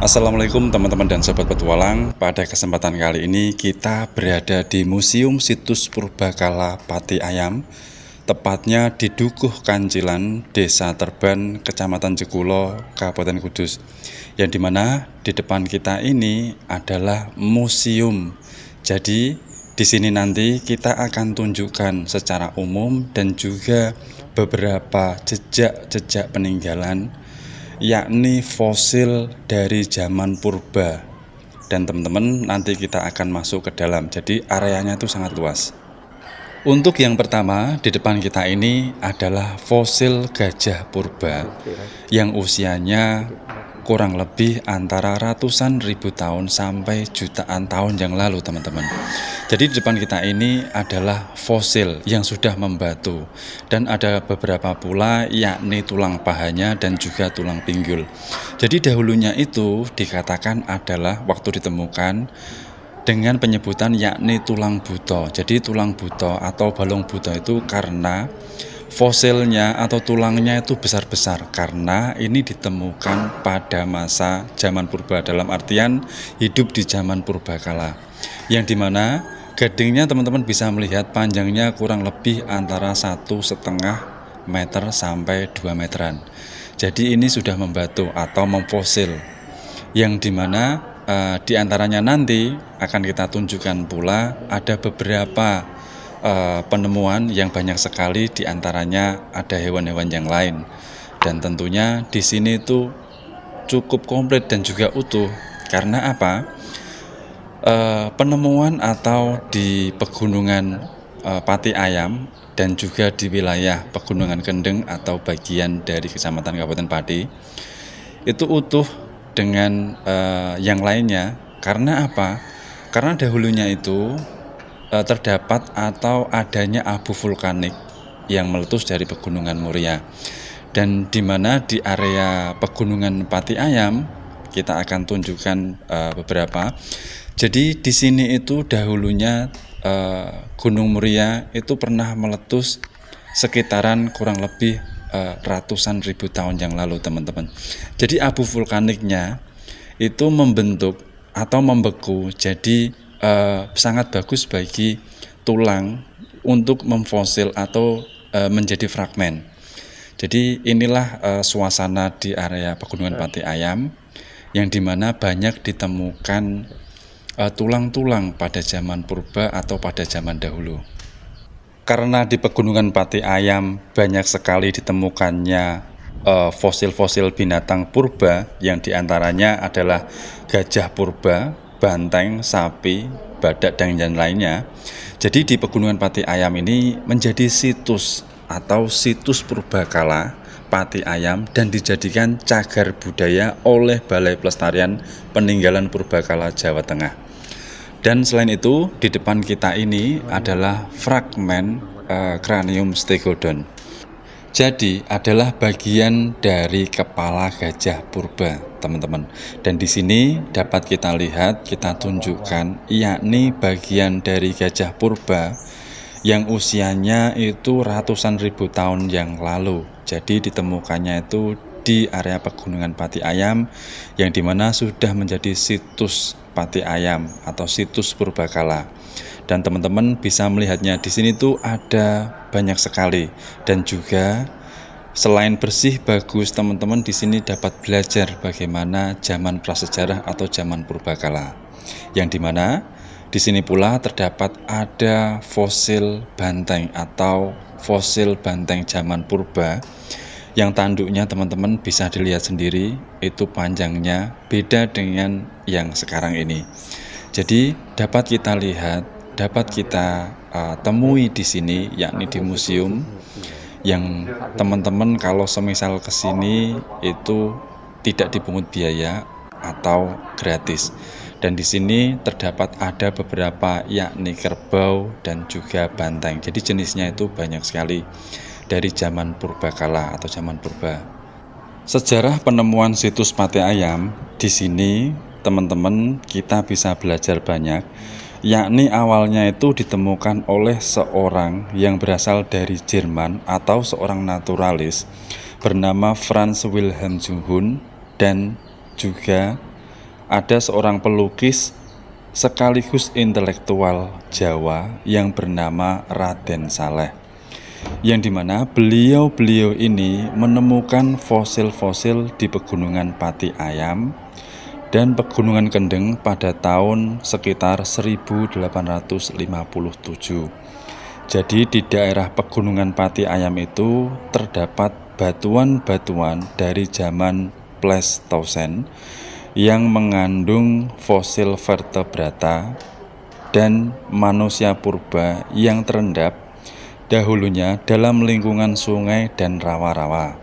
Assalamualaikum teman-teman dan sobat petualang. Pada kesempatan kali ini kita berada di Museum Situs Purbakala Pati Ayam, tepatnya di Dukuh Kancilan, Desa Terban, Kecamatan Jekulo, Kabupaten Kudus. Yang dimana di depan kita ini adalah museum. Jadi di sini nanti kita akan tunjukkan secara umum dan juga beberapa jejak-jejak peninggalan, yakni fosil dari zaman purba. Dan teman-teman nanti kita akan masuk ke dalam, jadi areanya itu sangat luas. Untuk yang pertama di depan kita ini adalah fosil gajah purba yang usianya kurang lebih antara ratusan ribu tahun sampai jutaan tahun yang lalu, teman-teman. Jadi di depan kita ini adalah fosil yang sudah membatu, dan ada beberapa pula yakni tulang pahanya dan juga tulang pinggul. Jadi dahulunya itu dikatakan adalah waktu ditemukan dengan penyebutan yakni tulang buto. Jadi tulang buto atau balung buto itu karena fosilnya atau tulangnya itu besar-besar, karena ini ditemukan pada masa zaman purba, dalam artian hidup di zaman purbakala, yang dimana gadingnya teman-teman bisa melihat panjangnya kurang lebih antara 1,5 meter sampai 2 meteran. Jadi ini sudah membatu atau memfosil, yang dimana di antaranya nanti akan kita tunjukkan pula ada beberapa penemuan yang banyak sekali, di antaranya ada hewan-hewan yang lain. Dan tentunya di sini itu cukup komplit dan juga utuh. Karena apa? Penemuan atau di pegunungan Pati Ayam dan juga di wilayah Pegunungan Kendeng atau bagian dari Kecamatan Kabupaten Pati itu utuh dengan yang lainnya. Karena apa? Karena dahulunya itu terdapat atau adanya abu vulkanik yang meletus dari Pegunungan Muria, dan di mana di area Pegunungan Pati Ayam kita akan tunjukkan beberapa. Jadi di sini itu dahulunya Gunung Muria itu pernah meletus sekitaran kurang lebih ratusan ribu tahun yang lalu, teman-teman. Jadi abu vulkaniknya itu membentuk atau membeku, jadi sangat bagus bagi tulang untuk memfosil atau menjadi fragmen. Jadi inilah suasana di area Pegunungan Pati Ayam, yang dimana banyak ditemukan tulang-tulang pada zaman purba atau pada zaman dahulu. Karena di Pegunungan Pati Ayam banyak sekali ditemukannya fosil-fosil binatang purba, yang diantaranya adalah gajah purba, banteng, sapi, badak, dan yang lainnya. Jadi di Pegunungan Pati Ayam ini menjadi situs atau situs purbakala Pati Ayam dan dijadikan cagar budaya oleh Balai Pelestarian Peninggalan Purbakala Jawa Tengah. Dan selain itu di depan kita ini adalah fragmen Cranium Stegodon. Jadi adalah bagian dari kepala gajah purba, teman-teman. Dan di sini dapat kita lihat, kita tunjukkan, yakni bagian dari gajah purba yang usianya itu ratusan ribu tahun yang lalu. Jadi ditemukannya itu di area Pegunungan Pati Ayam, yang dimana sudah menjadi situs Pati Ayam atau situs purbakala. Dan teman-teman bisa melihatnya di sini tuh ada banyak sekali, dan juga selain bersih bagus, teman-teman di sini dapat belajar bagaimana zaman prasejarah atau zaman purbakala, yang dimana di sini pula terdapat ada fosil banteng atau fosil banteng zaman purba, yang tanduknya teman-teman bisa dilihat sendiri, itu panjangnya beda dengan yang sekarang ini. Jadi dapat kita lihat, dapat kita temui di sini, yakni di museum, yang teman-teman kalau semisal ke sini itu tidak dipungut biaya atau gratis. Dan di sini terdapat ada beberapa, yakni kerbau dan juga banteng. Jadi jenisnya itu banyak sekali dari zaman purbakala atau zaman purba. Sejarah penemuan situs Pati Ayam di sini, teman-teman, kita bisa belajar banyak, yakni awalnya itu ditemukan oleh seorang yang berasal dari Jerman atau seorang naturalis bernama Franz Wilhelm Junghun, dan juga ada seorang pelukis sekaligus intelektual Jawa yang bernama Raden Saleh, yang dimana beliau ini menemukan fosil-fosil di Pegunungan Pati Ayam dan Pegunungan Kendeng pada tahun sekitar 1857. Jadi di daerah Pegunungan Pati Ayam itu terdapat batuan-batuan dari zaman Pleistosen yang mengandung fosil vertebrata dan manusia purba yang terendap dahulunya dalam lingkungan sungai dan rawa-rawa.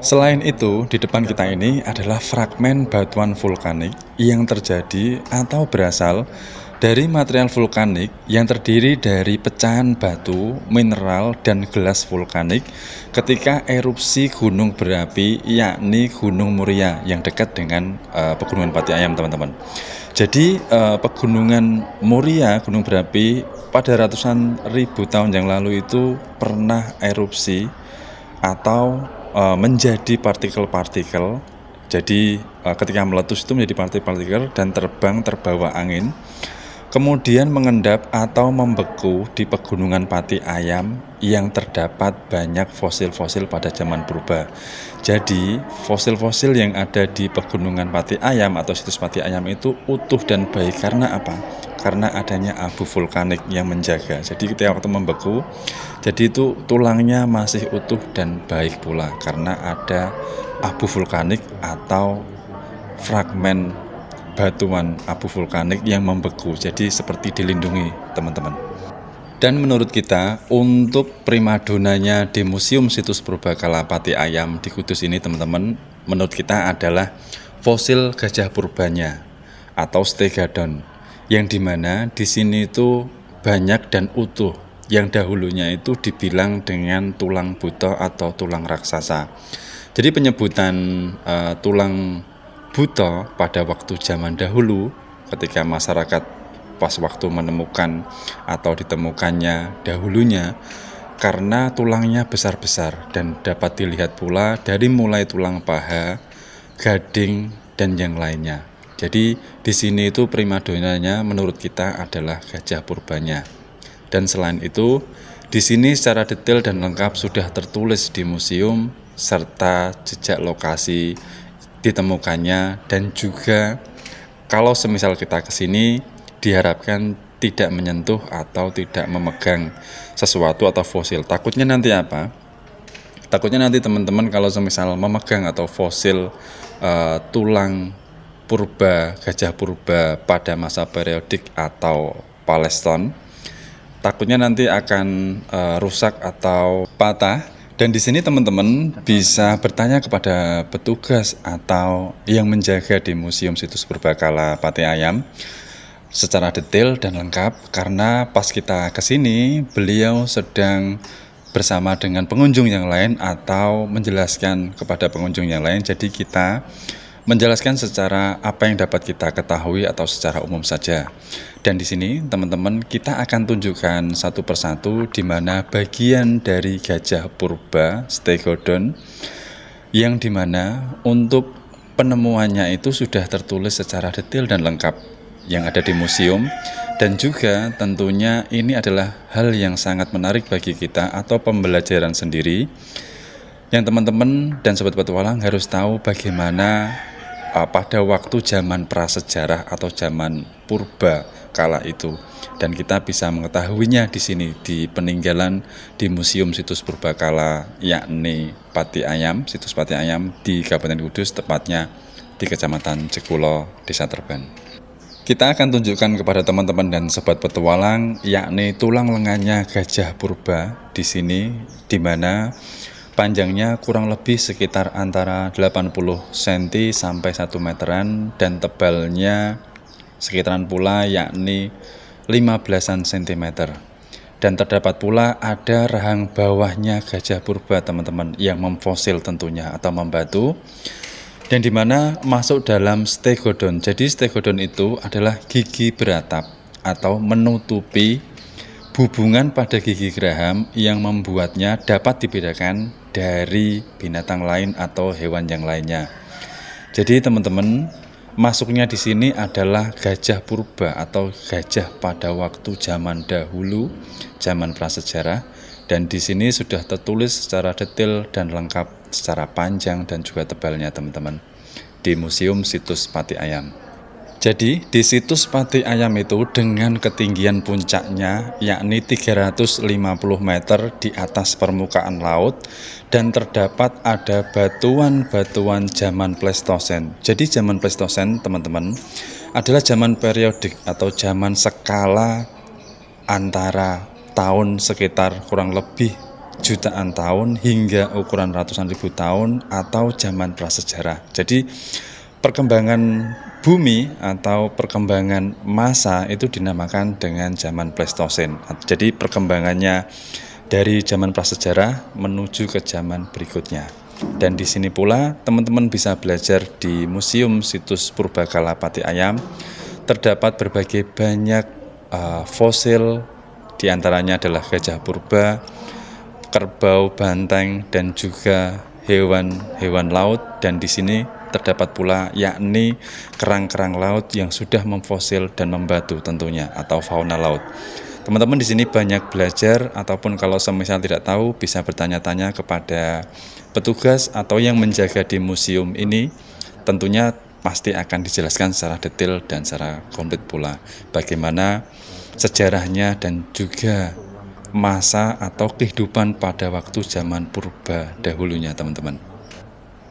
Selain itu, di depan kita ini adalah fragmen batuan vulkanik yang terjadi atau berasal dari material vulkanik yang terdiri dari pecahan batu, mineral, dan gelas vulkanik ketika erupsi gunung berapi, yakni Gunung Muria yang dekat dengan Pegunungan Pati Ayam, teman-teman. Jadi Pegunungan Muria, gunung berapi, pada ratusan ribu tahun yang lalu itu pernah erupsi atau menjadi partikel-partikel. Jadi ketika meletus itu menjadi partikel-partikel dan terbang terbawa angin, kemudian mengendap atau membeku di Pegunungan Pati Ayam yang terdapat banyak fosil-fosil pada zaman purba. Jadi fosil-fosil yang ada di Pegunungan Pati Ayam atau situs Pati Ayam itu utuh dan baik. Karena apa? Karena adanya abu vulkanik yang menjaga. Jadi ketika waktu membeku, jadi itu tulangnya masih utuh dan baik pula karena ada abu vulkanik atau fragmen batuan abu vulkanik yang membeku, jadi seperti dilindungi, teman-teman. Dan menurut kita, untuk primadonanya di Museum Situs Purbakala Pati Ayam di Kudus ini, teman-teman, menurut kita adalah fosil gajah purbanya atau stegodon, yang dimana di sini itu banyak dan utuh, yang dahulunya itu dibilang dengan tulang buto atau tulang raksasa. Jadi penyebutan tulang buto pada waktu zaman dahulu ketika masyarakat pas waktu menemukan atau ditemukannya dahulunya karena tulangnya besar-besar dan dapat dilihat pula dari mulai tulang paha, gading, dan yang lainnya. Jadi di sini itu primadonanya menurut kita adalah gajah purbanya. Dan selain itu di sini secara detail dan lengkap sudah tertulis di museum serta jejak lokasi ditemukannya, dan juga kalau semisal kita ke sini diharapkan tidak menyentuh atau tidak memegang sesuatu atau fosil. Takutnya nanti apa? Takutnya nanti teman-teman kalau semisal memegang atau fosil tulang purba, gajah purba pada masa periodik atau Paleiston, takutnya nanti akan rusak atau patah. Dan di sini teman-teman bisa bertanya kepada petugas atau yang menjaga di Museum Situs Purbakala Pati Ayam secara detail dan lengkap, karena pas kita ke sini beliau sedang bersama dengan pengunjung yang lain atau menjelaskan kepada pengunjung yang lain. Jadi kita menjelaskan secara apa yang dapat kita ketahui atau secara umum saja. Dan di sini teman-teman kita akan tunjukkan satu persatu di mana bagian dari gajah purba stegodon yang dimana untuk penemuannya itu sudah tertulis secara detail dan lengkap yang ada di museum. Dan juga tentunya ini adalah hal yang sangat menarik bagi kita atau pembelajaran sendiri yang teman-teman dan sobat petualang harus tahu bagaimana pada waktu zaman prasejarah atau zaman purba kala itu, dan kita bisa mengetahuinya di sini di peninggalan di Museum Situs Purbakala, yakni Pati Ayam, situs Pati Ayam di Kabupaten Kudus, tepatnya di Kecamatan Jekulo, Desa Terban. Kita akan tunjukkan kepada teman-teman dan sobat petualang yakni tulang lengannya gajah purba di sini, di mana panjangnya kurang lebih sekitar antara 80 cm sampai 1 meteran dan tebalnya sekitaran pula yakni 15-an cm. Dan terdapat pula ada rahang bawahnya gajah purba teman-teman yang memfosil tentunya atau membatu, dan dimana masuk dalam stegodon. Jadi stegodon itu adalah gigi beratap atau menutupi hubungan pada gigi geraham yang membuatnya dapat dibedakan dari binatang lain atau hewan yang lainnya. Jadi teman-teman, masuknya di sini adalah gajah purba atau gajah pada waktu zaman dahulu, zaman prasejarah, dan di sini sudah tertulis secara detail dan lengkap secara panjang dan juga tebalnya teman-teman di Museum Situs Pati Ayam. Jadi di situs Pati Ayam itu dengan ketinggian puncaknya yakni 350 meter di atas permukaan laut, dan terdapat ada batuan-batuan zaman Pleistosen. Jadi zaman Pleistosen teman-teman adalah zaman periodik atau zaman skala antara tahun sekitar kurang lebih jutaan tahun hingga ukuran ratusan ribu tahun atau zaman prasejarah. Jadi perkembangan bumi atau perkembangan masa itu dinamakan dengan zaman Pleistosen. Jadi perkembangannya dari zaman prasejarah menuju ke zaman berikutnya. Dan di sini pula teman-teman bisa belajar di Museum Situs Purbakala Pati Ayam. Terdapat berbagai banyak fosil, diantaranya adalah gajah purba, kerbau, banteng, dan juga hewan-hewan laut. Dan di sini terdapat pula yakni kerang-kerang laut yang sudah memfosil dan membatu tentunya, atau fauna laut. Teman-teman di sini banyak belajar, ataupun kalau semisal tidak tahu bisa bertanya-tanya kepada petugas atau yang menjaga di museum ini. Tentunya pasti akan dijelaskan secara detail dan secara komplit pula bagaimana sejarahnya dan juga masa atau kehidupan pada waktu zaman purba dahulunya teman-teman.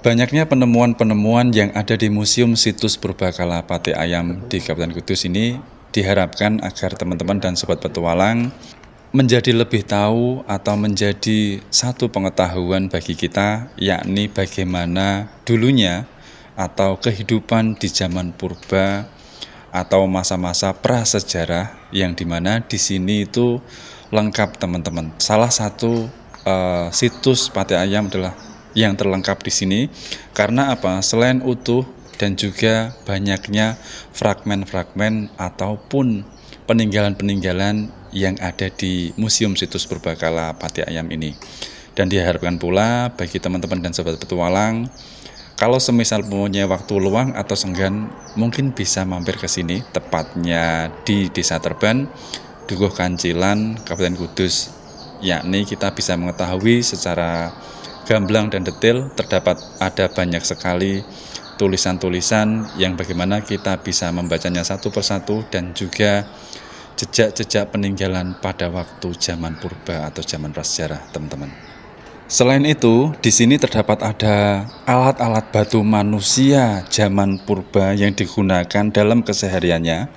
Banyaknya penemuan-penemuan yang ada di Museum Situs Purbakala Pati Ayam di Kabupaten Kudus ini diharapkan agar teman-teman dan sobat petualang menjadi lebih tahu atau menjadi satu pengetahuan bagi kita, yakni bagaimana dulunya atau kehidupan di zaman purba atau masa-masa prasejarah, yang dimana di sini itu lengkap teman-teman. Salah satu situs Pati Ayam adalah yang terlengkap di sini karena apa? Selain utuh dan juga banyaknya fragmen-fragmen ataupun peninggalan-peninggalan yang ada di Museum Situs Purbakala Pati Ayam ini. Dan diharapkan pula bagi teman-teman dan sobat petualang, kalau semisal punya waktu luang atau senggan, mungkin bisa mampir ke sini, tepatnya di Desa Terban, Dukuh Kancilan, Kabupaten Kudus. Yakni kita bisa mengetahui secara gamblang dan detail, terdapat ada banyak sekali tulisan-tulisan yang bagaimana kita bisa membacanya satu persatu, dan juga jejak-jejak peninggalan pada waktu zaman purba atau zaman prasejarah, teman-teman. Selain itu, di sini terdapat ada alat-alat batu manusia zaman purba yang digunakan dalam kesehariannya,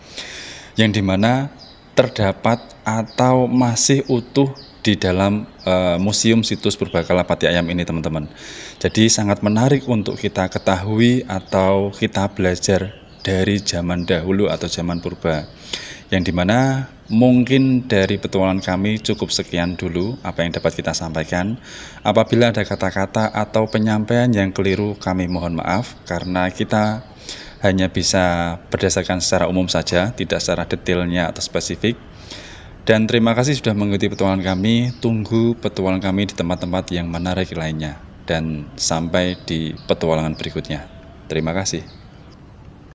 yang dimana terdapat atau masih utuh di dalam Museum Situs Purbakala Pati Ayam ini teman-teman. Jadi sangat menarik untuk kita ketahui atau kita belajar dari zaman dahulu atau zaman purba, yang dimana mungkin dari petualangan kami cukup sekian dulu apa yang dapat kita sampaikan. Apabila ada kata-kata atau penyampaian yang keliru, kami mohon maaf, karena kita hanya bisa berdasarkan secara umum saja, tidak secara detailnya atau spesifik. Dan terima kasih sudah mengikuti petualangan kami. Tunggu petualangan kami di tempat-tempat yang menarik lainnya. Dan sampai di petualangan berikutnya. Terima kasih.